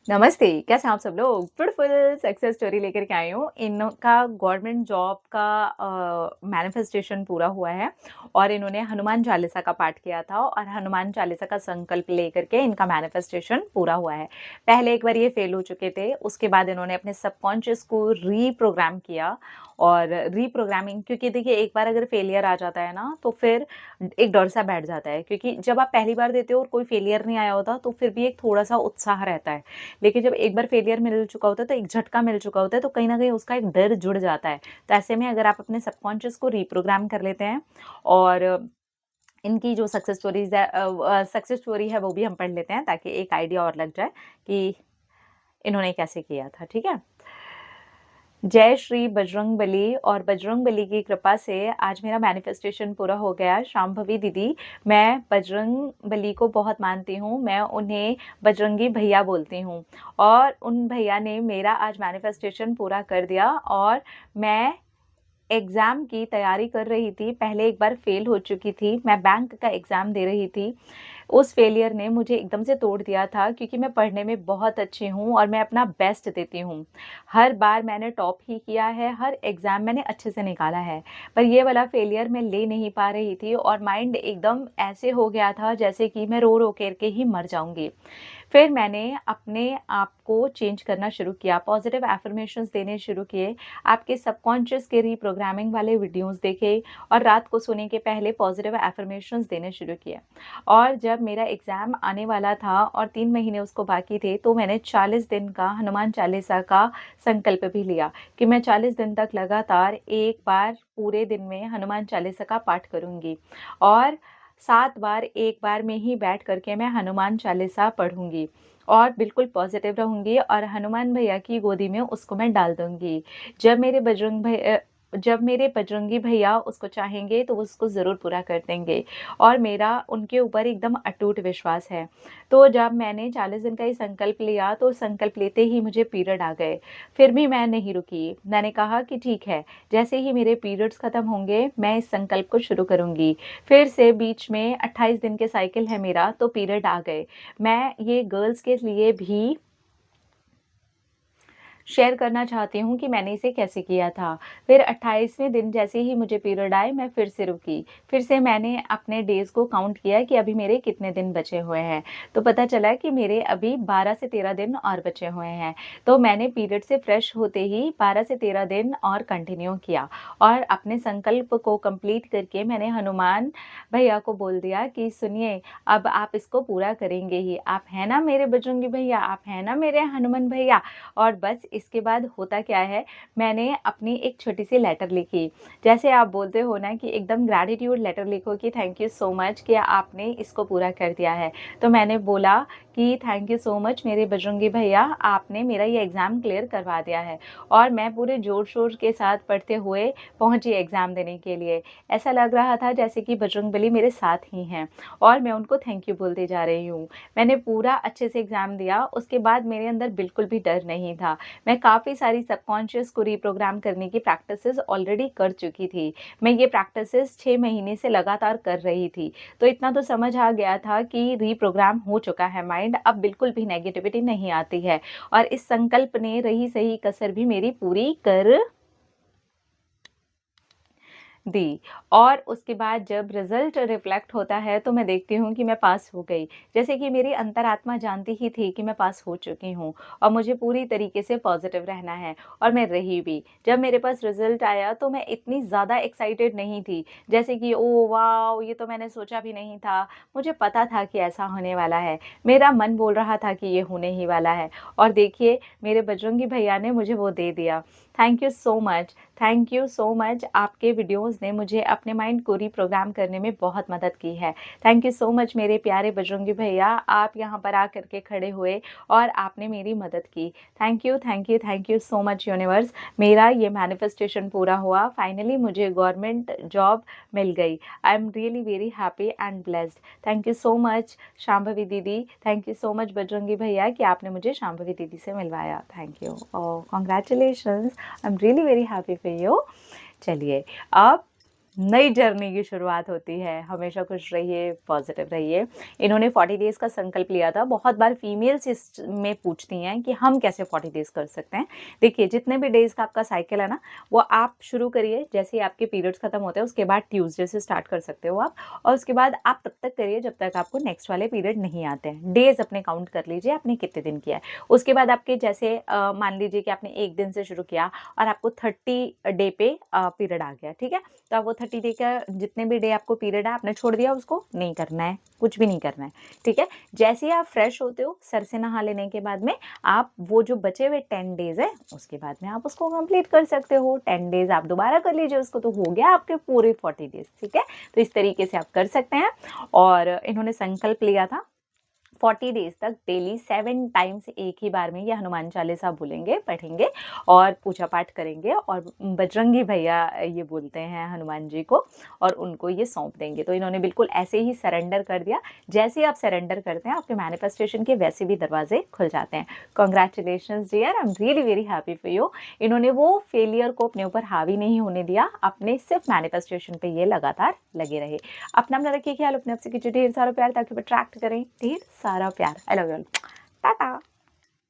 नमस्ते, कैसे हैं आप सब लोग? ब्यूटीफुल सक्सेस स्टोरी लेकर के आई हूँ। इनका गवर्नमेंट जॉब का मैनिफेस्टेशन पूरा हुआ है और इन्होंने हनुमान चालीसा का पाठ किया था और हनुमान चालीसा का संकल्प लेकर के इनका मैनिफेस्टेशन पूरा हुआ है। पहले एक बार ये फेल हो चुके थे, उसके बाद इन्होंने अपने सबकॉन्शियस को रीप्रोग्राम किया और रीप्रोग्रामिंग, क्योंकि देखिए एक बार अगर फेलियर आ जाता है ना, तो फिर एक डर सा बैठ जाता है, क्योंकि जब आप पहली बार देते हो और कोई फेलियर नहीं आया होता, तो फिर भी एक थोड़ा-सा उत्साह रहता है। लेकिन जब एक बार फेलियर मिल चुका होता है, तो एक झटका मिल चुका होता है, तो कहीं न कहीं उसका एक डर जुड़ जाता है। तो ऐसे में अगर आप अपने सबकॉन्शियस को रीप्रोग्राम कर लेते हैं और इनकी जो सक्सेस स्टोरी है वो भी हम पढ़ लेते हैं, ताकि एक आइडिया और लग जाए कि इन्होंने कैसे किया था, ठीक है? जय श्री बजरंगबली। और बजरंगबली की कृपा से आज मेरा मैनिफेस्टेशन पूरा हो गया। शांभवी दीदी, मैं बजरंगबली को बहुत मानती हूँ, मैं उन्हें बजरंगी भैया बोलती हूँ और उन भैया ने मेरा आज मैनिफेस्टेशन पूरा कर दिया। और मैं एग्ज़ाम की तैयारी कर रही थी, पहले एक बार फ़ेल हो चुकी थी, मैं बैंक का एग्ज़ाम दे रही थी। उस फेलियर ने मुझे एकदम से तोड़ दिया था, क्योंकि मैं पढ़ने में बहुत अच्छी हूँ और मैं अपना बेस्ट देती हूँ। हर बार मैंने टॉप ही किया है, हर एग्ज़ाम मैंने अच्छे से निकाला है। पर ये वाला फेलियर मैं ले नहीं पा रही थी और माइंड एकदम ऐसे हो गया था जैसे कि मैं रो-रो कर के ही मर जाऊँगी। फिर मैंने अपने आप को चेंज करना शुरू किया, पॉजिटिव अफ़र्मेशंस देने शुरू किए, आपके सबकॉन्शियस के रीप्रोग्रामिंग वाले वीडियोज़ देखे और रात को सोने के पहले पॉजिटिव अफ़र्मेशंस देने शुरू किए। और जब मेरा एग्ज़ाम आने वाला था और 3 महीने उसको बाकी थे, तो मैंने 40 दिन का हनुमान चालीसा का संकल्प भी लिया कि मैं 40 दिन तक लगातार एक बार पूरे दिन में हनुमान चालीसा का पाठ करूँगी और 7 बार एक बार में ही बैठ कर के मैं हनुमान चालीसा पढ़ूँगी और बिल्कुल पॉज़िटिव रहूँगी और हनुमान भैया की गोदी में उसको मैं डाल दूँगी। जब मेरे जब मेरे बजरंगी भैया उसको चाहेंगे, तो वो उसको ज़रूर पूरा कर देंगे और मेरा उनके ऊपर एकदम अटूट विश्वास है। तो जब मैंने 40 दिन का ये संकल्प लिया, तो संकल्प लेते ही मुझे पीरियड आ गए। फिर भी मैं नहीं रुकी, मैंने कहा कि ठीक है, जैसे ही मेरे पीरियड्स ख़त्म होंगे, मैं इस संकल्प को शुरू करूँगी। फिर से बीच में 28 दिन के साइकिल है मेरा, तो पीरियड आ गए। मैं ये गर्ल्स के लिए भी शेयर करना चाहती हूँ कि मैंने इसे कैसे किया था। फिर 28वें दिन जैसे ही मुझे पीरियड आए, मैं फिर से रुकी। फिर से मैंने अपने डेज़ को काउंट किया कि अभी मेरे कितने दिन बचे हुए हैं। तो पता चला कि मेरे अभी 12 से 13 दिन और बचे हुए हैं। तो मैंने पीरियड से फ्रेश होते ही 12 से 13 दिन और कंटिन्यू किया और अपने संकल्प को कंप्लीट करके मैंने हनुमान भैया को बोल दिया कि सुनिए, अब आप इसको पूरा करेंगे ही। आप हैं ना मेरे बजरंगी भैया, आप हैं ना मेरे हनुमान भैया। और बस इसके बाद होता क्या है, मैंने अपनी एक छोटी-सी लेटर लिखी। जैसे आप बोलते हो ना कि एकदम ग्रैटिट्यूड लेटर लिखो कि थैंक यू सो मच कि आपने इसको पूरा कर दिया है। तो मैंने बोला कि थैंक यू सो मच मेरे बजरंगी भैया, आपने मेरा ये एग्ज़ाम क्लियर करवा दिया है। और मैं पूरे ज़ोर-शोर के साथ पढ़ते हुए पहुँची एग्ज़ाम देने के लिए। ऐसा लग रहा था जैसे कि बजरंगबली मेरे साथ ही हैं और मैं उनको थैंक यू बोलते जा रही हूँ। मैंने पूरा अच्छे से एग्ज़ाम दिया, उसके बाद मेरे अंदर बिल्कुल भी डर नहीं था। मैं काफ़ी सारी सबकॉन्शियस को रीप्रोग्राम करने की प्रैक्टिसेस ऑलरेडी कर चुकी थी। मैं ये प्रैक्टिसेस 6 महीने से लगातार कर रही थी। तो इतना तो समझ आ गया था कि रीप्रोग्राम हो चुका है माइंड, अब बिल्कुल भी नेगेटिविटी नहीं आती है और इस संकल्प ने रही सही कसर भी मेरी पूरी कर दी। और उसके बाद जब रिज़ल्ट रिफ्लेक्ट होता है, तो मैं देखती हूँ कि मैं पास हो गई। जैसे कि मेरी अंतरात्मा जानती ही थी कि मैं पास हो चुकी हूँ और मुझे पूरी तरीके से पॉज़िटिव रहना है और मैं रही भी। जब मेरे पास रिज़ल्ट आया, तो मैं इतनी ज़्यादा एक्साइटेड नहीं थी, जैसे कि ओह वाओ! ये तो मैंने सोचा भी नहीं था। मुझे पता था कि ऐसा होने वाला है। मेरा मन बोल रहा था कि ये होने ही वाला है और देखिए मेरे बजरंगी भैया ने मुझे वो दे दिया। Thank you so much, thank you so much. आपके वीडियोज़ ने मुझे अपने माइंड को रीप्रोग्राम करने में बहुत मदद की है। थैंक यू सो मच मेरे प्यारे बजरंगी भैया, आप यहाँ पर आकर के खड़े हुए और आपने मेरी मदद की। Thank you, thank you, thank you so much universe. मेरा ये मैनिफेस्टेशन पूरा हुआ, फाइनली मुझे गवर्नमेंट जॉब मिल गई। I am really very happy and blessed. Thank you so much Shambhavi दीदी, thank you so much Bajrangi भैया कि आपने मुझे शांभवी दीदी से मिलवाया। Thank you. Oh, congratulations, I am really very happy for you. चलिए, अब नई जर्नी की शुरुआत होती है। हमेशा खुश रहिए, पॉज़िटिव रहिए। इन्होंने 40 डेज़ का संकल्प लिया था। बहुत बार फीमेल्स इस में पूछती हैं कि हम कैसे 40 डेज़ कर सकते हैं। देखिए, जितने भी डेज़ का आपका साइकिल है ना, वो आप शुरू करिए जैसे ही आपके पीरियड्स खत्म होते हैं, उसके बाद ट्यूज़डे से स्टार्ट कर सकते हो आप, और उसके बाद आप तब तक करिए जब तक आपको नेक्स्ट वाले पीरियड नहीं आते हैं। डेज़ अपने काउंट कर लीजिए, आपने कितने दिन किया है। उसके बाद आपके जैसे मान लीजिए कि आपने 1 दिन से शुरू किया और आपको 30 डे पे पीरियड आ गया, ठीक है? तो अब वो 30 डे का जितने भी डे आपको पीरियड है, आपने छोड़ दिया, उसको नहीं करना है, कुछ भी नहीं करना है, ठीक है? जैसे ही आप फ्रेश होते हो, सर से नहा लेने के बाद में आप वो जो बचे हुए 10 डेज़ है, उसके बाद में आप उसको कंप्लीट कर सकते हो। 10 डेज़ आप दोबारा कर लीजिए उसको, तो हो गया आपके पूरे 40 डेज़, ठीक है? तो इस तरीके से आप कर सकते हैं। और इन्होंने संकल्प लिया था 40 डेज़ तक डेली 7 टाइम्स एक ही बार में ये हनुमान चालीसा बोलेंगे, पढ़ेंगे और पूजा पाठ करेंगे, और बजरंगी भैया ये बोलते हैं हनुमान जी को, और उनको ये सौंप देंगे। तो इन्होंने बिल्कुल ऐसे ही सरेंडर कर दिया। जैसे ही आप सरेंडर करते हैं, आपके मैनिफेस्टेशन के वैसे भी दरवाजे खुल जाते हैं। Congratulations dear, I am really very happy for you. इन्होंने वो फेलियर को अपने ऊपर हावी नहीं होने दिया, अपने सिर्फ मैनिफेस्टेशन पे ये लगातार लगे रहे। अपना रखिए ख्याल, अपने आपसे कीजिए ढेर सारा प्यार ताकि वो अट्रैक्ट करें ढेर सारा प्यार। I love you all. Tata.